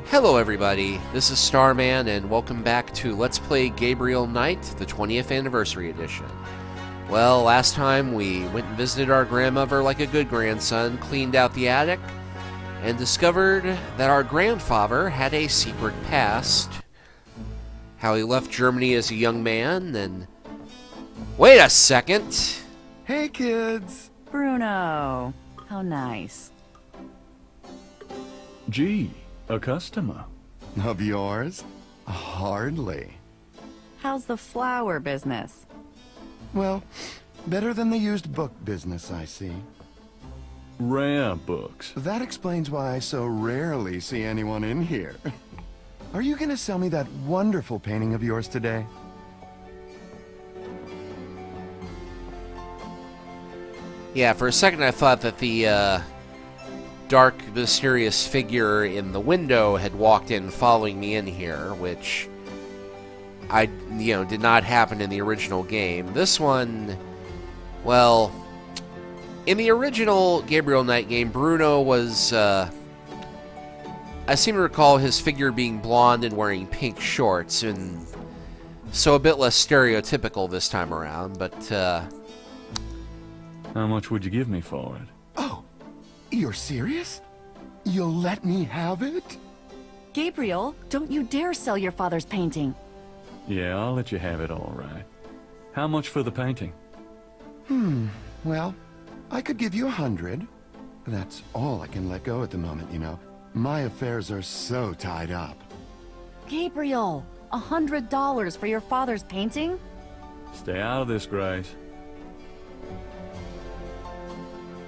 Hello everybody, this is Starman and welcome back to Let's Play Gabriel Knight, the 20th Anniversary Edition. Well, last time we went and visited our grandmother like a good grandson, cleaned out the attic, and discovered that our grandfather had a secret past. How he left Germany as a young man, and... Wait a second! Hey kids! Bruno, how nice. Gee, a customer. Of yours? Hardly. How's the flower business? Well, better than the used book business, I see. Rare books. That explains why I so rarely see anyone in here. Are you gonna sell me that wonderful painting of yours today? Yeah, for a second I thought that the, dark, mysterious figure in the window had walked in following me in here, which did not happen in the original game. This one, well, in the original Gabriel Knight game, Bruno was, I seem to recall his figure being blonde and wearing pink shorts, and so a bit less stereotypical this time around, but, How much would you give me for it? Oh, you're serious? You'll let me have it? Gabriel, don't you dare sell your father's painting. Yeah, I'll let you have it all right. How much for the painting? Well, I could give you 100. That's all I can let go at the moment, you know. My affairs are so tied up. Gabriel, $100 for your father's painting? Stay out of this, Grace.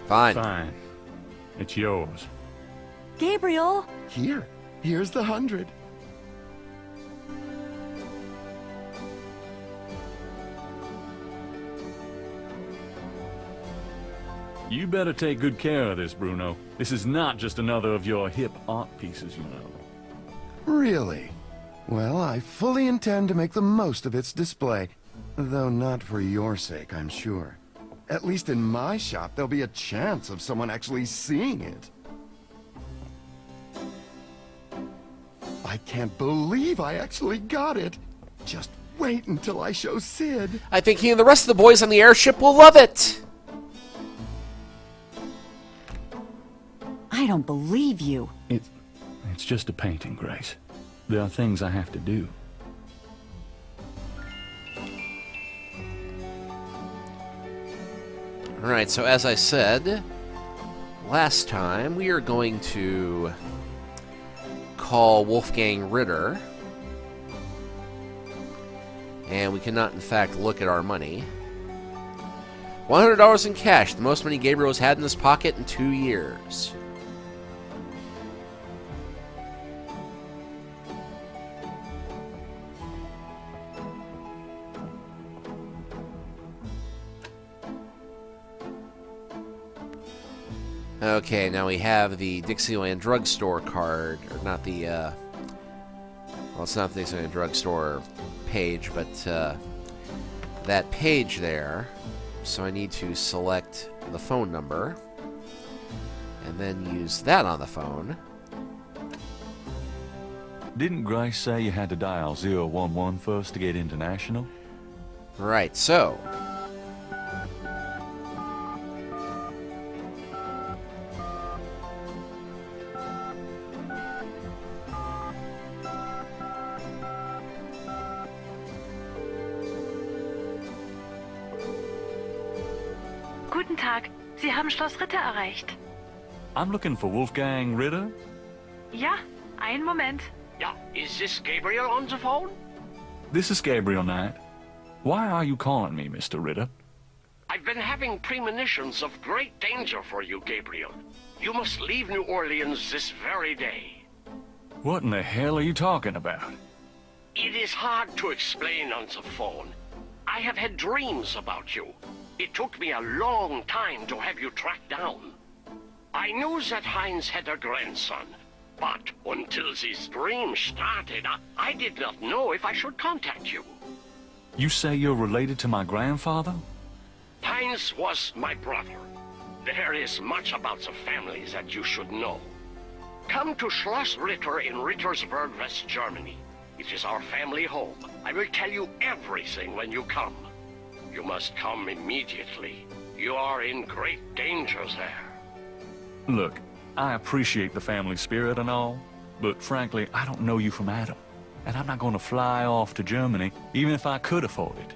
fine. Fine. It's yours. Gabriel! Here's the 100. You better take good care of this, Bruno. This is not just another of your hip art pieces, you know. Really? Well, I fully intend to make the most of its display. Though not for your sake, I'm sure. At least in my shop, there'll be a chance of someone actually seeing it. I can't believe I actually got it. Just wait until I show Sid. I think he and the rest of the boys on the airship will love it! I don't believe you. It's just a painting, Grace. There are things I have to do. Alright, so as I said last time, we are going to call Wolfgang Ritter. And we cannot, in fact, look at our money. $100 in cash, the most money Gabriel has had in his pocket in 2 years. Okay, now we have the Dixieland Drugstore card, or not the, well, it's not the Dixieland Drugstore page, but, that page there. So I need to select the phone number, and then use that on the phone. Didn't Grace say you had to dial 011 first to get international? Right, so... Guten Tag, Sie haben Schloss Ritter erreicht. I'm looking for Wolfgang Ritter. Ja, einen Moment. Yeah, is this Gabriel on the phone? This is Gabriel Knight. Why are you calling me, Mr. Ritter? I've been having premonitions of great danger for you, Gabriel. You must leave New Orleans this very day. What in the hell are you talking about? It is hard to explain on the phone. I have had dreams about you. It took me a long time to have you tracked down. I knew that Heinz had a grandson, but until these dreams started, I did not know if I should contact you. You say you're related to my grandfather? Heinz was my brother. There is much about the family that you should know. Come to Schloss Ritter in Rittersberg, West Germany. It is our family home. I will tell you everything when you come. You must come immediately. You are in great danger there. Look, I appreciate the family spirit and all, but frankly, I don't know you from Adam. And I'm not going to fly off to Germany, even if I could afford it.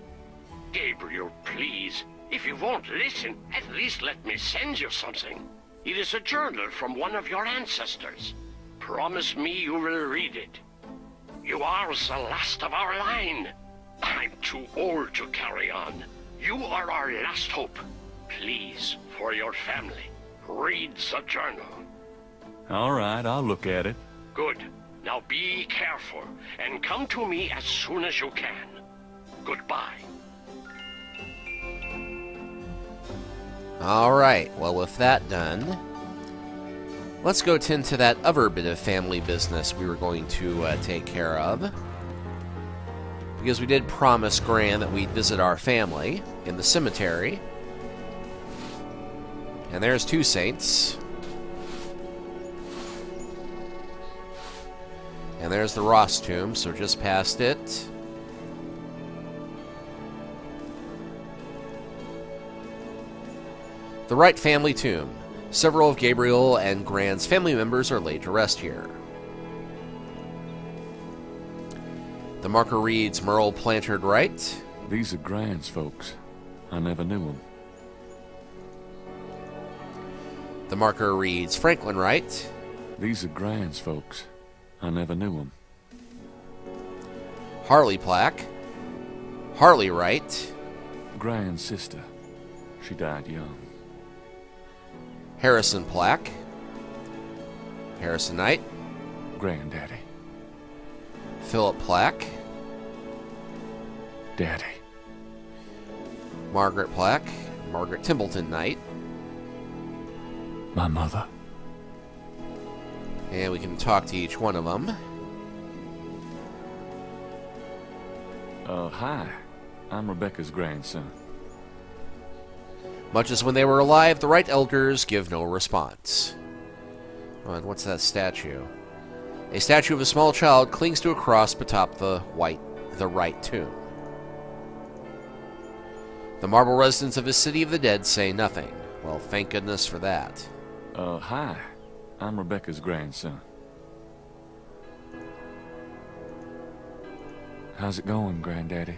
Gabriel, please. If you won't listen, at least let me send you something. It is a journal from one of your ancestors. Promise me you will read it. You are the last of our line. I'm too old to carry on. You are our last hope. Please, for your family, read the journal. All right, I'll look at it. Good. Now be careful, and come to me as soon as you can. Goodbye. All right, well, with that done, let's go tend to that other bit of family business we were going to take care of. Because we did promise Gran that we'd visit our family in the cemetery. And there's two saints. And there's the Ross tomb, so just past it. The Wright family tomb. Several of Gabriel and Gran's family members are laid to rest here. The marker reads Merle Plantard Wright. These are Gran's folks. I never knew them. The marker reads Franklin Wright. These are Gran's folks. I never knew them. Harley plaque. Harley Wright. Gran's sister. She died young. Harrison plaque. Harrison Knight. Granddaddy. Philip plaque. Daddy. Margaret plaque. Margaret Templeton Knight. My mother. And we can talk to each one of them. Hi. I'm Rebecca's grandson. Much as when they were alive, the Wright elders give no response. Oh, and what's that statue? A statue of a small child clings to a cross atop the Wright tomb. The marble residents of his city of the dead say nothing. Well, thank goodness for that. Hi. I'm Rebecca's grandson. How's it going, Granddaddy?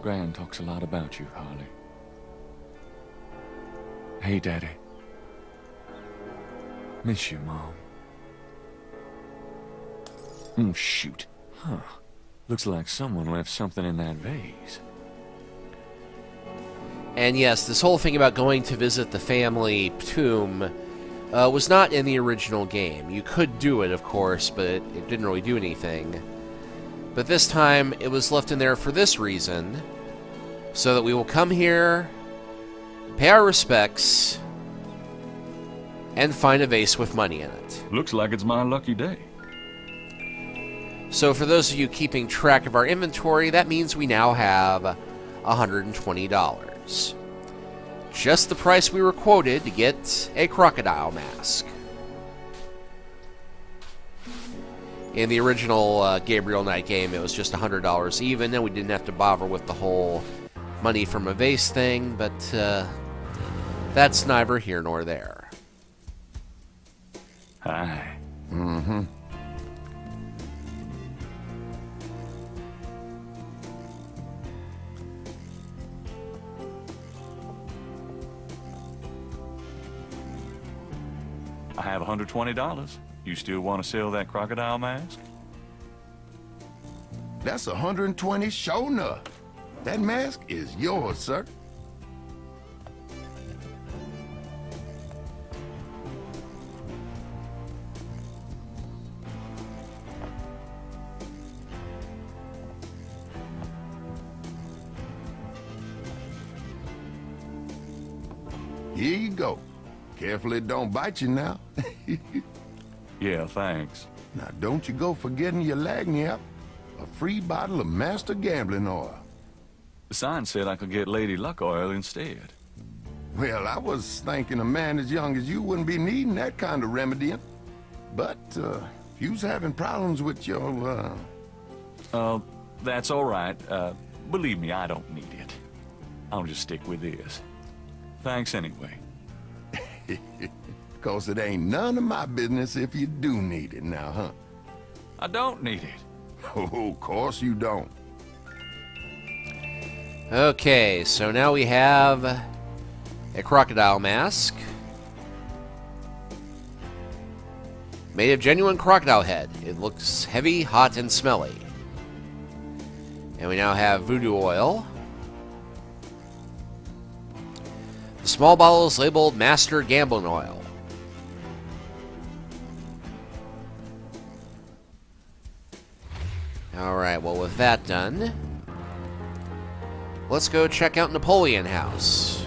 Gran talks a lot about you, Harley. Hey, Daddy. Miss you, Mom. Oh, shoot. Huh. Looks like someone left something in that vase. And yes, this whole thing about going to visit the family tomb was not in the original game. You could do it, of course, but it didn't really do anything. But this time, it was left in there for this reason, so that we will come here, pay our respects, and find a vase with money in it. Looks like it's my lucky day. So for those of you keeping track of our inventory, that means we now have $120. Just the price we were quoted to get a crocodile mask. In the original Gabriel Knight game, it was just $100 even, and we didn't have to bother with the whole money from a vase thing, but that's neither here nor there. Hi. Mm-hmm. I have $120. You still want to sell that crocodile mask? That's 120 sure enough. That mask is yours, sir. Here you go. Careful it don't bite you now. Yeah, thanks. Now don't you go forgetting your lagniappe. A free bottle of Master Gambling Oil. The sign said I could get Lady Luck Oil instead. Well, I was thinking a man as young as you wouldn't be needing that kind of remedying. But, if you's having problems with your, That's all right. Believe me, I don't need it. I'll just stick with this. Thanks anyway. 'Cause it ain't none of my business if you do need it now, huh? I don't need it. Oh, of course you don't. Okay, so now we have a crocodile mask made of genuine crocodile head. It looks heavy, hot, and smelly. And we now have voodoo oil. The small bottle is labeled Master Gambling Oil. Alright, well with that done, let's go check out Napoleon House.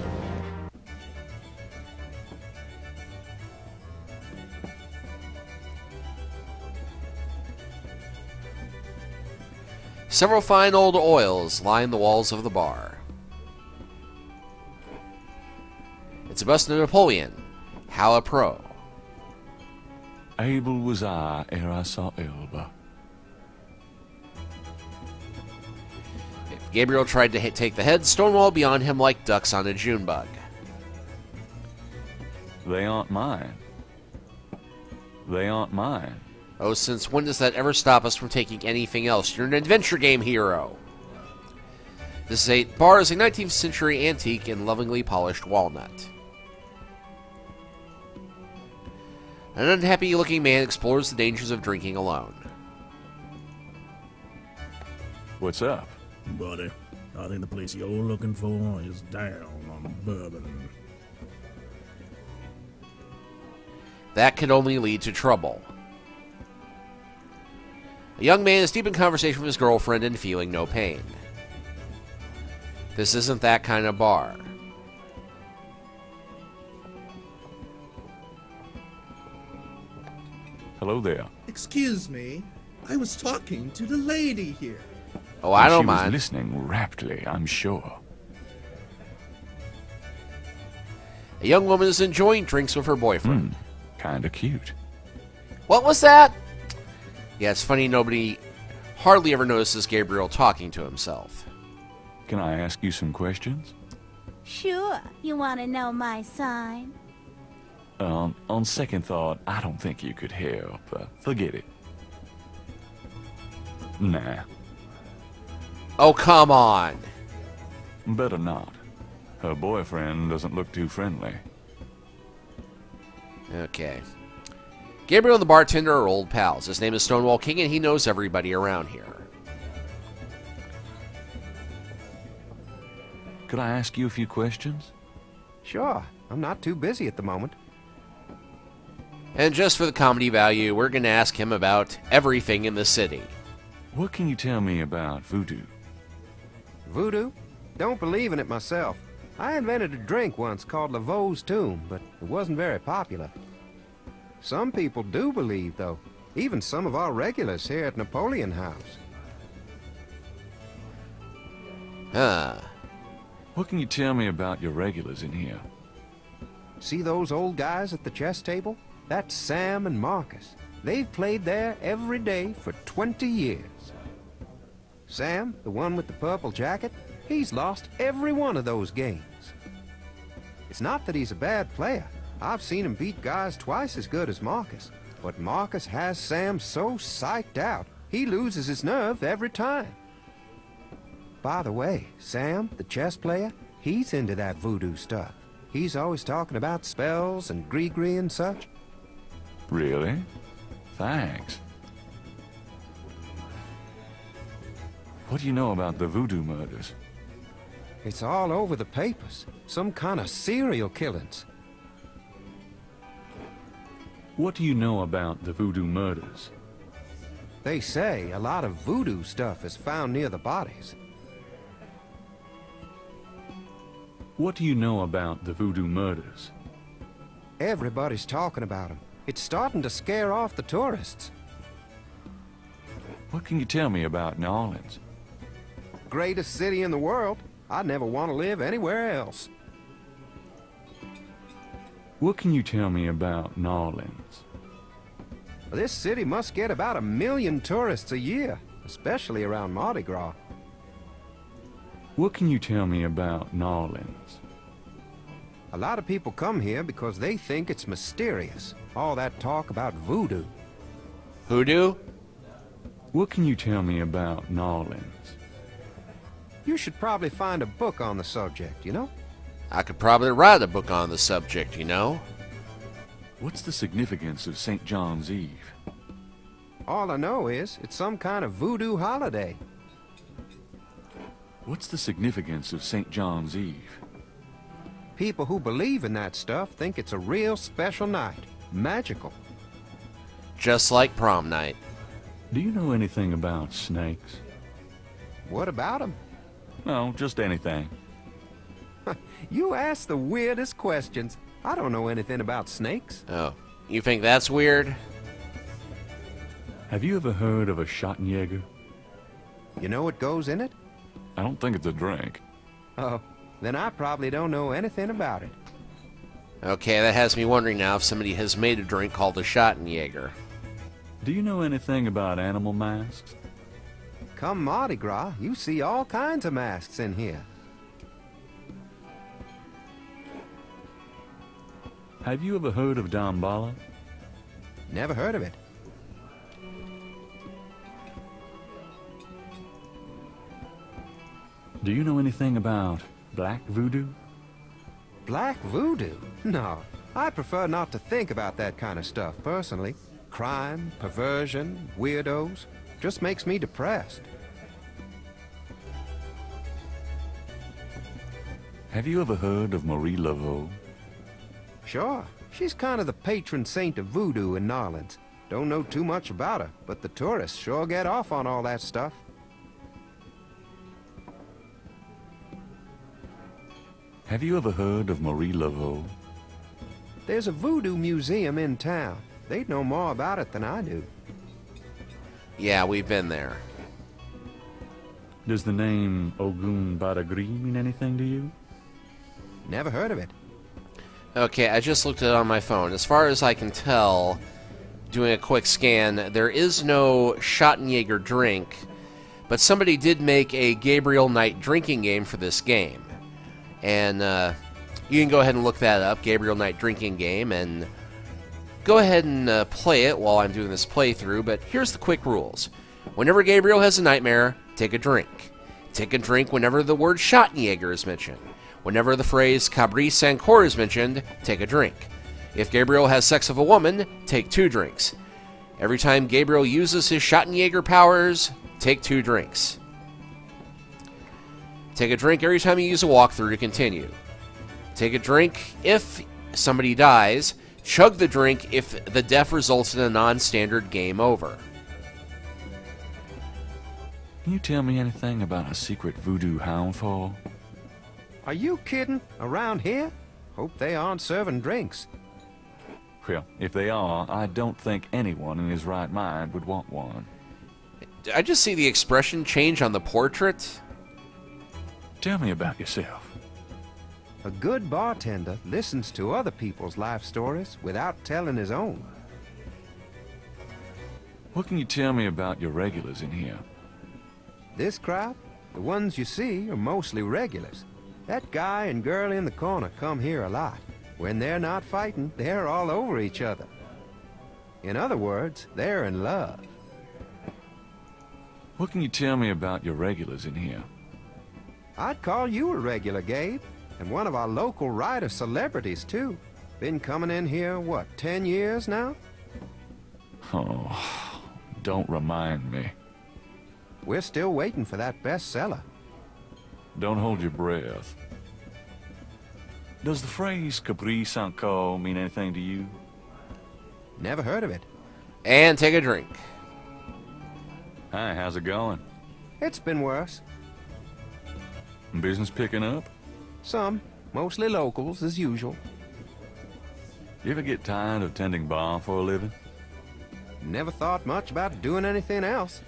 Several fine old oils line the walls of the bar. It's a bust of Napoleon. How a pro. Able was I ere I saw Elba. If Gabriel tried to take the head, Stonewall would be on him like ducks on a June bug. They aren't mine. They aren't mine. Oh, since when does that ever stop us from taking anything else? You're an adventure game hero. This bar is a 19th century antique in lovingly polished walnut. An unhappy-looking man explores the dangers of drinking alone. What's up? Buddy, I think the place you're looking for is down on bourbon. That could only lead to trouble. A young man is deep in conversation with his girlfriend and feeling no pain. This isn't that kind of bar. Hello there. Excuse me, I was talking to the lady here. Oh, I don't She was mind. listening raptly, I'm sure. A young woman is enjoying drinks with her boyfriend. Kinda cute. What was that? Yeah, it's funny nobody hardly ever notices Gabriel talking to himself. Can I ask you some questions? Sure. You want to know my sign? On second thought, I don't think you could help. Forget it. Nah, Oh, come on. better not. Her boyfriend doesn't look too friendly. Okay. Gabriel and the bartender are old pals. His name is Stonewall King, and he knows everybody around here. Could I ask you a few questions? Sure. I'm not too busy at the moment. And just for the comedy value, we're going to ask him about everything in the city. What can you tell me about voodoo? Voodoo? Don't believe in it myself. I invented a drink once called Laveau's Tomb, but it wasn't very popular. Some people do believe, though. Even some of our regulars here at Napoleon House. Huh. What can you tell me about your regulars in here? See those old guys at the chess table? That's Sam and Marcus. They've played there every day for 20 years. Sam, the one with the purple jacket, he's lost every one of those games. It's not that he's a bad player. I've seen him beat guys twice as good as Marcus. But Marcus has Sam so psyched out, he loses his nerve every time. By the way, Sam, the chess player, he's into that voodoo stuff. He's always talking about spells and gree-gree and such. Really? Thanks. What do you know about the voodoo murders? It's all over the papers. Some kind of serial killings. What do you know about the voodoo murders? They say a lot of voodoo stuff is found near the bodies. What do you know about the voodoo murders? Everybody's talking about them. It's starting to scare off the tourists. What can you tell me about New Orleans? Greatest city in the world. I'd never want to live anywhere else. What can you tell me about New Orleans? This city must get about 1 million tourists a year, especially around Mardi Gras. What can you tell me about New Orleans? A lot of people come here because they think it's mysterious. All that talk about voodoo. Hoodoo? What can you tell me about New Orleans? You should probably find a book on the subject, you know? I could probably write a book on the subject, you know? What's the significance of St. John's Eve? All I know is it's some kind of voodoo holiday. What's the significance of St. John's Eve? People who believe in that stuff think it's a real special night. Magical. Just like prom night. Do you know anything about snakes? What about them? No, just anything. You ask the weirdest questions. I don't know anything about snakes. Oh, you think that's weird? Have you ever heard of a Schottenjäger? You know what goes in it? I don't think it's a drink. Oh, then I probably don't know anything about it. Okay, that has me wondering now if somebody has made a drink called a Schottenjäger. Do you know anything about animal masks? Come Mardi Gras, you see all kinds of masks in here. Have you ever heard of Damballa? Never heard of it. Do you know anything about black voodoo? Black voodoo? No, I prefer not to think about that kind of stuff, personally. Crime, perversion, weirdos, just makes me depressed. Have you ever heard of Marie Laveau? Sure, she's kind of the patron saint of voodoo in New Orleans. Don't know too much about her, but the tourists sure get off on all that stuff. Have you ever heard of Marie Laveau? There's a voodoo museum in town. They'd know more about it than I do. Yeah, we've been there. Does the name Ogun Badagri mean anything to you? Never heard of it. Okay, I just looked at it on my phone. As far as I can tell, doing a quick scan, there is no Schottenjäger drink, but somebody did make a Gabriel Knight drinking game for this game. And you can go ahead and look that up, Gabriel Knight drinking game, and go ahead and play it while I'm doing this playthrough. But here's the quick rules. Whenever Gabriel has a nightmare, take a drink. Take a drink whenever the word Schottenjäger is mentioned. Whenever the phrase Cabri Sancor is mentioned, take a drink. If Gabriel has sex with a woman, take 2 drinks. Every time Gabriel uses his Schottenjäger powers, take 2 drinks. Take a drink every time you use a walkthrough to continue. Take a drink if somebody dies. Chug the drink if the death results in a non-standard game over. Can you tell me anything about a secret voodoo hound fall? Are you kidding? Around here? Hope they aren't serving drinks. Well, if they are, I don't think anyone in his right mind would want one. Did I just see the expression change on the portrait? Tell me about yourself. A good bartender listens to other people's life stories without telling his own. What can you tell me about your regulars in here? This crowd, the ones you see, are mostly regulars. That guy and girl in the corner come here a lot. When they're not fighting, they're all over each other. In other words, they're in love. What can you tell me about your regulars in here? I'd call you a regular, Gabe. And one of our local writer celebrities, too. Been coming in here, what, 10 years now? Oh, don't remind me. We're still waiting for that bestseller. Don't hold your breath. Does the phrase Cabri Sancor mean anything to you? Never heard of it. And take a drink. Hi, how's it going? It's been worse. Business picking up? Some. Mostly locals, as usual. You ever get tired of tending bar for a living? Never thought much about doing anything else.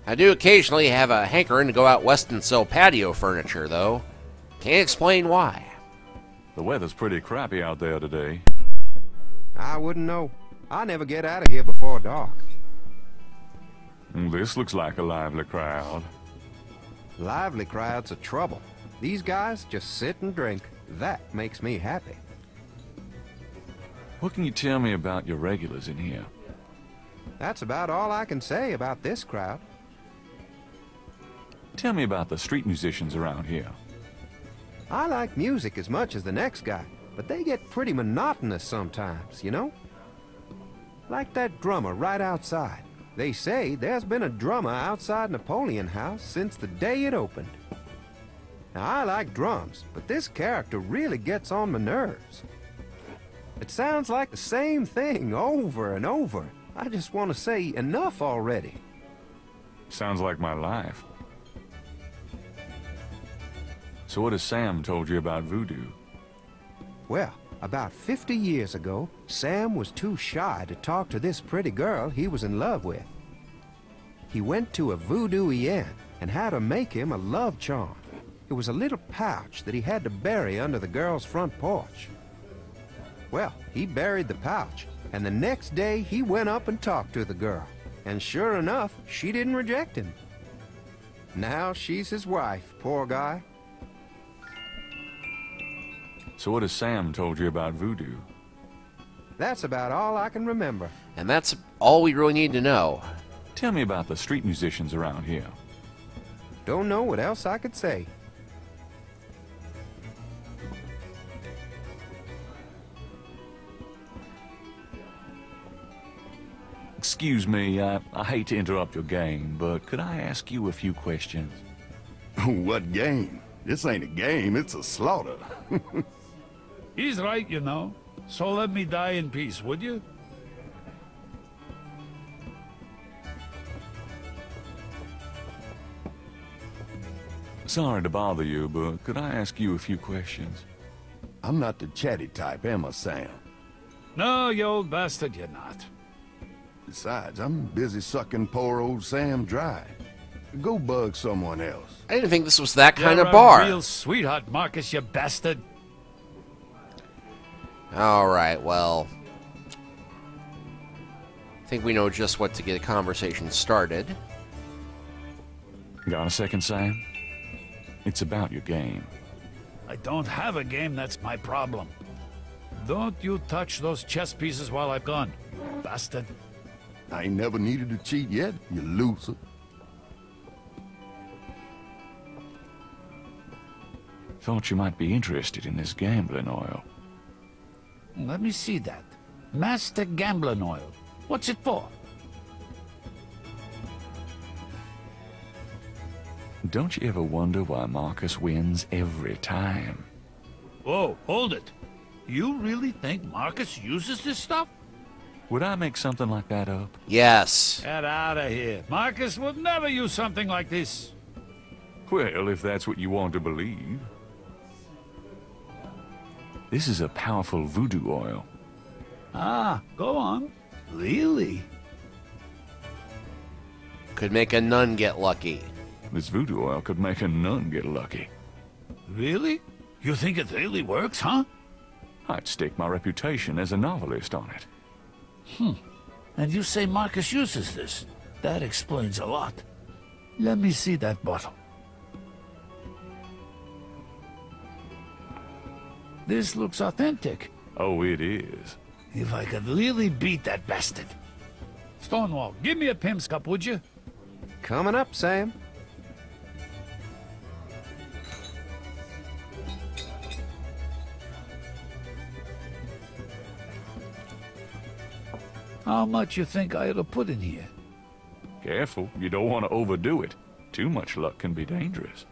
I do occasionally have a hankering to go out west and sell patio furniture, though. Can't explain why. The weather's pretty crappy out there today. I wouldn't know. I never get out of here before dark. This looks like a lively crowd. Lively crowds are trouble. These guys just sit and drink. That makes me happy. What can you tell me about your regulars in here? That's about all I can say about this crowd. Tell me about the street musicians around here. I like music as much as the next guy, but they get pretty monotonous sometimes, you know? Like that drummer right outside. They say there's been a drummer outside Napoleon House since the day it opened. Now, I like drums, but this character really gets on my nerves. It sounds like the same thing over and over. I just want to say enough already. Sounds like my life. So what has Sam told you about voodoo? Well, about 50 years ago, Sam was too shy to talk to this pretty girl he was in love with. He went to a voodoo-ien and had her make him a love charm. It was a little pouch that he had to bury under the girl's front porch. Well, he buried the pouch, and the next day he went up and talked to the girl. And sure enough, she didn't reject him. Now she's his wife, poor guy. So what has Sam told you about voodoo? That's about all I can remember. And that's all we really need to know. Tell me about the street musicians around here. Don't know what else I could say. Excuse me, I hate to interrupt your game, but could I ask you a few questions? What game? This ain't a game, it's a slaughter. He's right, you know. So let me die in peace, would you? Sorry to bother you, but could I ask you a few questions? I'm not the chatty type, am I, Sam? No, you old bastard, you're not. Besides, I'm busy sucking poor old Sam dry. Go bug someone else. I didn't think this was that kind You're of bar. a real sweetheart, Marcus, you bastard. Alright, well, I think we know just what to get a conversation started. Got a second, Sam? It's about your game. I don't have a game, that's my problem. Don't you touch those chess pieces while I'm gone, bastard. I ain't never needed to cheat yet, you loser. Thought you might be interested in this gambling oil. Let me see that. Master Gambling Oil. What's it for? Don't you ever wonder why Marcus wins every time? Whoa, hold it. You really think Marcus uses this stuff? Would I make something like that up? Yes. Get out of here. Marcus would never use something like this. Well, if that's what you want to believe. This is a powerful voodoo oil. Ah, go on. Really? Could make a nun get lucky. This voodoo oil could make a nun get lucky. Really? You think it really works, huh? I'd stake my reputation as a novelist on it. And you say Marcus uses this? That explains a lot. Let me see that bottle. This looks authentic. Oh, it is. If I could really beat that bastard. Stonewall, give me a pimp's cup, would you? Coming up, Sam. How much you think I ought to put in here? Careful, you don't want to overdo it. Too much luck can be dangerous.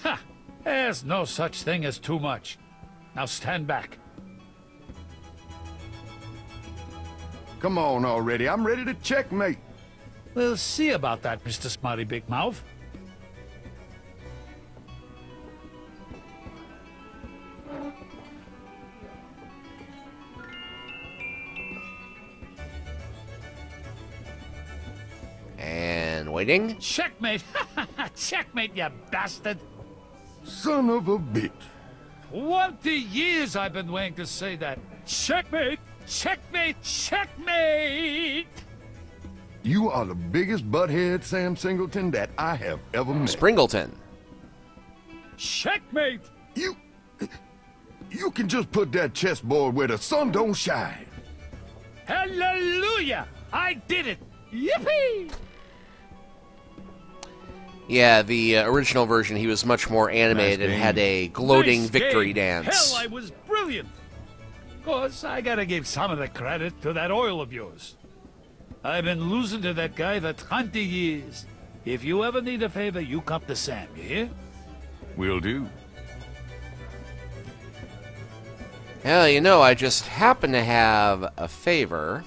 Ha! There's no such thing as too much. Now stand back. Come on already, I'm ready to checkmate. We'll see about that, Mr. Smarty Big Mouth. And waiting. Checkmate! Checkmate, you bastard! Son of a bitch. 20 years I've been waiting to say that. Checkmate! Checkmate! Checkmate! You are the biggest butthead, Sam Singleton, that I have ever met. Springleton. Checkmate! You can just put that chessboard where the sun don't shine. Hallelujah! I did it! Yippee! Yeah, the original version, he was much more animated and had a gloating victory dance. Hell, I was brilliant! Of course, I gotta give some of the credit to that oil of yours. I've been losing to that guy for 20 years. If you ever need a favor, you come to Sam, you hear? Will do. Hell, you know, I just happen to have a favor.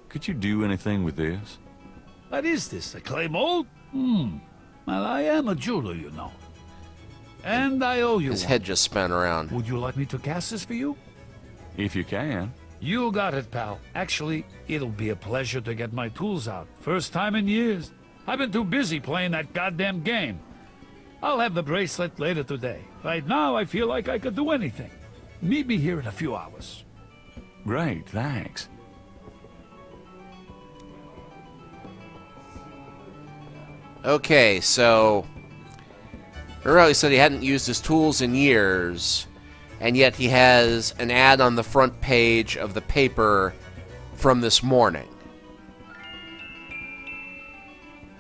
Could you do anything with this? What is this, a clay mold? Well, I am a jeweler, you know. And I owe you His one. head just spun around. Would you like me to cast this for you? If you can. You got it, pal. Actually, it'll be a pleasure to get my tools out. First time in years. I've been too busy playing that goddamn game. I'll have the bracelet later today. Right now, I feel like I could do anything. Meet me here in a few hours. Great, thanks. Okay, so earlier he said he hadn't used his tools in years, and yet he has an ad on the front page of the paper from this morning.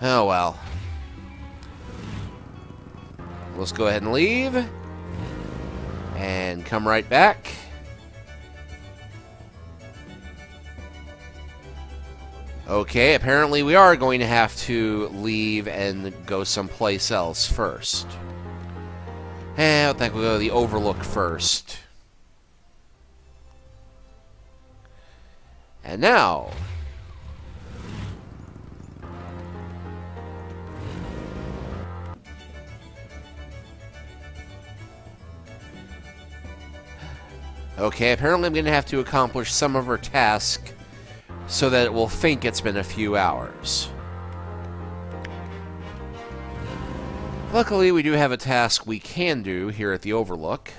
Oh well. Let's go ahead and leave. And come right back. Okay, apparently we are going to have to leave and go someplace else first. I think we'll go to the Overlook first. And now... Okay, apparently I'm going to have to accomplish some of her task so that it will think it's been a few hours. Luckily, we do have a task we can do here at the Overlook.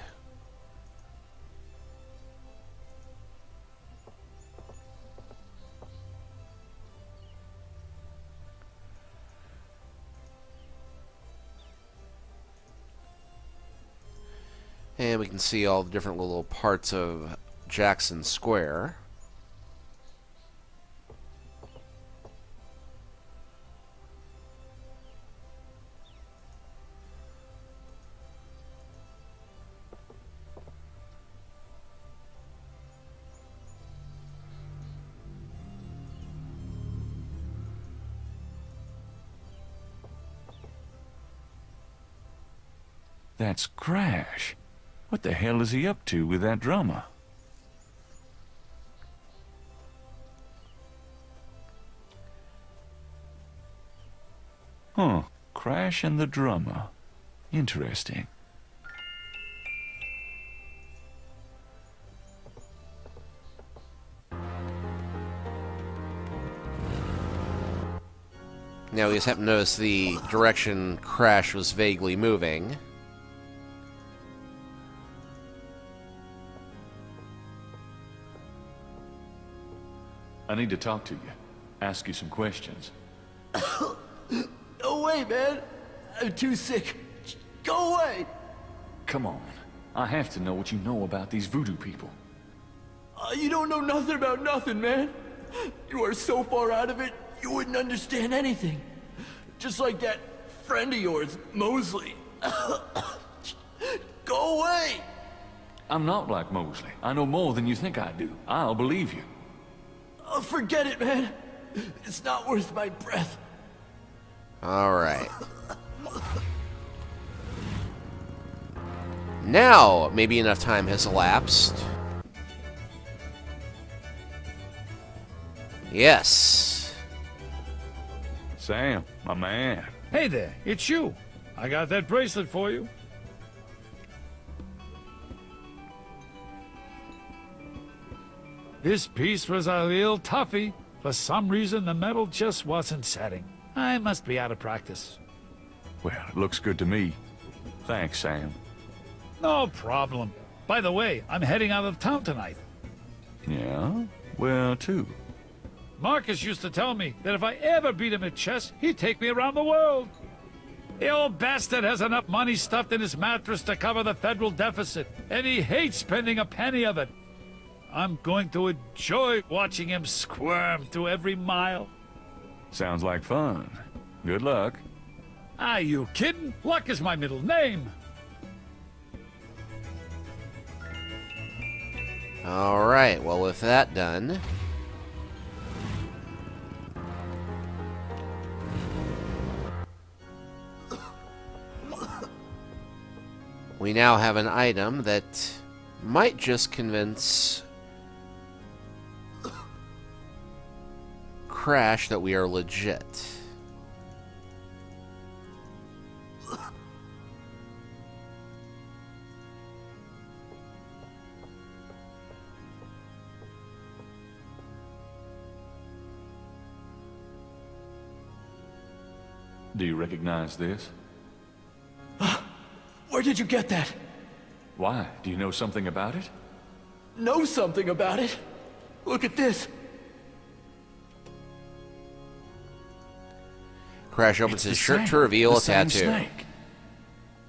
And we can see all the different little parts of Jackson Square. That's Crash. What the hell is he up to with that drummer? Huh. Crash and the drummer. Interesting. Now we just happen to notice the direction Crash was vaguely moving. I need to talk to you. Ask you some questions. No way, man. I'm too sick. Go away. Come on. I have to know what you know about these voodoo people. You don't know nothing about nothing, man. You are so far out of it, you wouldn't understand anything. Just like that friend of yours, Mosley. Go away. I'm not like Mosley. I know more than you think I do. I'll believe you. Forget it, man. It's not worth my breath. Alright. Now, maybe enough time has elapsed. Yes. Sam, my man. Hey there, it's you. I got that bracelet for you. This piece was a real toughie. For some reason, the metal just wasn't setting. I must be out of practice. Well, it looks good to me. Thanks, Sam. No problem. By the way, I'm heading out of town tonight. Yeah? Where to? Marcus used to tell me that if I ever beat him at chess, he'd take me around the world. The old bastard has enough money stuffed in his mattress to cover the federal deficit, and he hates spending a penny of it. I'm going to enjoy watching him squirm through every mile. Sounds like fun. Good luck. Are you kidding? Luck is my middle name. Alright, well, with that done, we now have an item that might just convince Crash that we are legit. Do you recognize this? Where did you get that? Why? Do you know something about it? Know something about it? Look at this. Crash opens his shirt to reveal a tattoo. Snake.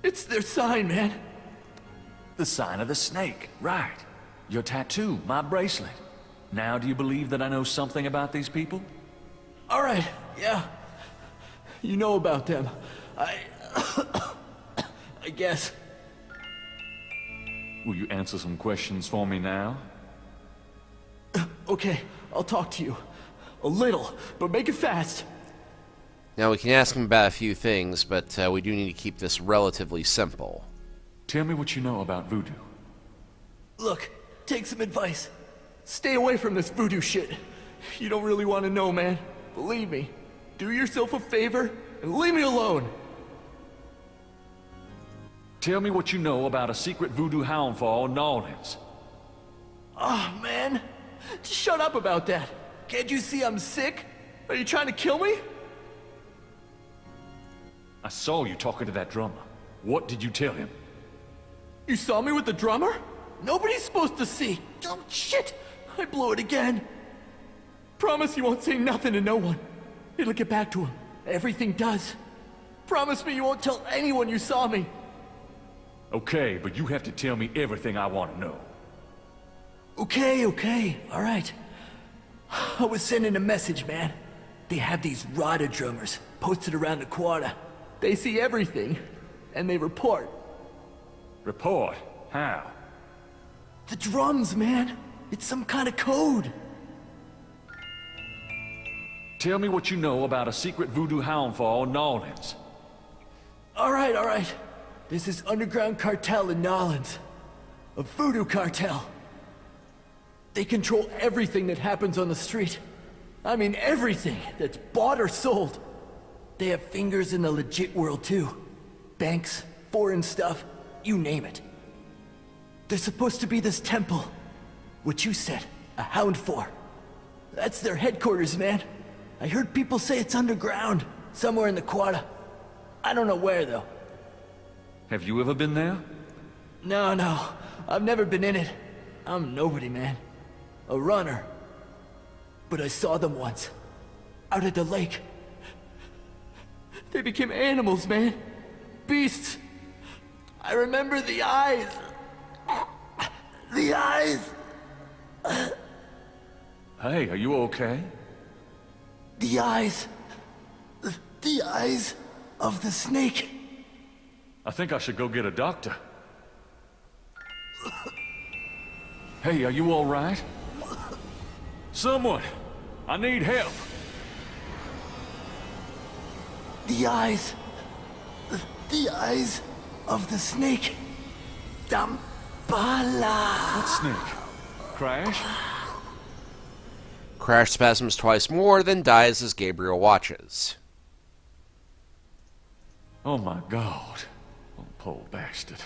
It's their sign, man. The sign of the snake, right. Your tattoo, my bracelet. Now do you believe that I know something about these people? All right, yeah. You know about them. I guess. Will you answer some questions for me now? Okay, I'll talk to you. A little, but make it fast. Now, we can ask him about a few things, but we do need to keep this relatively simple. Tell me what you know about voodoo. Look, take some advice. Stay away from this voodoo shit. You don't really want to know, man. Believe me. Do yourself a favor and leave me alone. Tell me what you know about a secret voodoo hound fall in New Orleans. Oh, man. Just shut up about that. Can't you see I'm sick? Are you trying to kill me? I saw you talking to that drummer. What did you tell him? You saw me with the drummer? Nobody's supposed to see. Oh, shit. I blew it again. Promise you won't say nothing to no one. It'll get back to him. Everything does. Promise me you won't tell anyone you saw me. Okay, but you have to tell me everything I want to know. Okay, all right. I was sending a message, man. They have these rada drummers posted around the quarter. They see everything, and they report. Report? How? The drums, man. It's some kind of code. Tell me what you know about a secret voodoo hound fall in New Orleans. All right. There's this underground cartel in New Orleans. A voodoo cartel. They control everything that happens on the street. I mean everything that's bought or sold. They have fingers in the legit world too. Banks, foreign stuff, you name it. There's supposed to be this temple. What you said, a hound for. That's their headquarters, man. I heard people say it's underground, somewhere in the quarter. I don't know where though. Have you ever been there? No. I've never been in it. I'm nobody, man. A runner. But I saw them once. Out at the lake. They became animals, man. Beasts. I remember the eyes. The eyes. Hey, are you okay? The eyes. The eyes of the snake. I think I should go get a doctor. Hey, are you all right? Someone! I need help! The eyes of the snake. Dambala. What snake? Crash? Crash spasms twice more, then dies as Gabriel watches. Oh my God. Oh, poor bastard.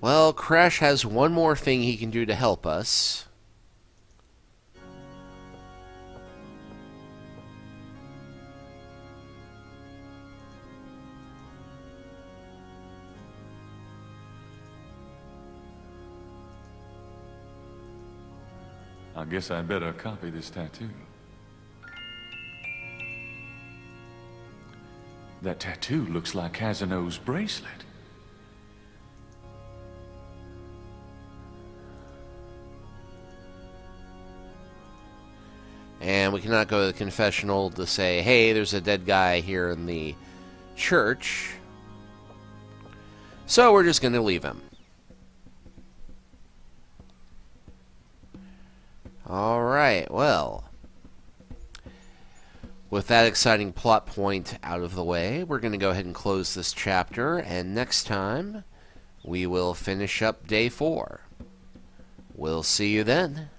Well, Crash has one more thing he can do to help us. I guess I'd better copy this tattoo. That tattoo looks like Casino's bracelet. And we cannot go to the confessional to say, hey, there's a dead guy here in the church. So we're just going to leave him. Alright, well. With that exciting plot point out of the way, we're going to go ahead and close this chapter. And next time, we will finish up day 4. We'll see you then.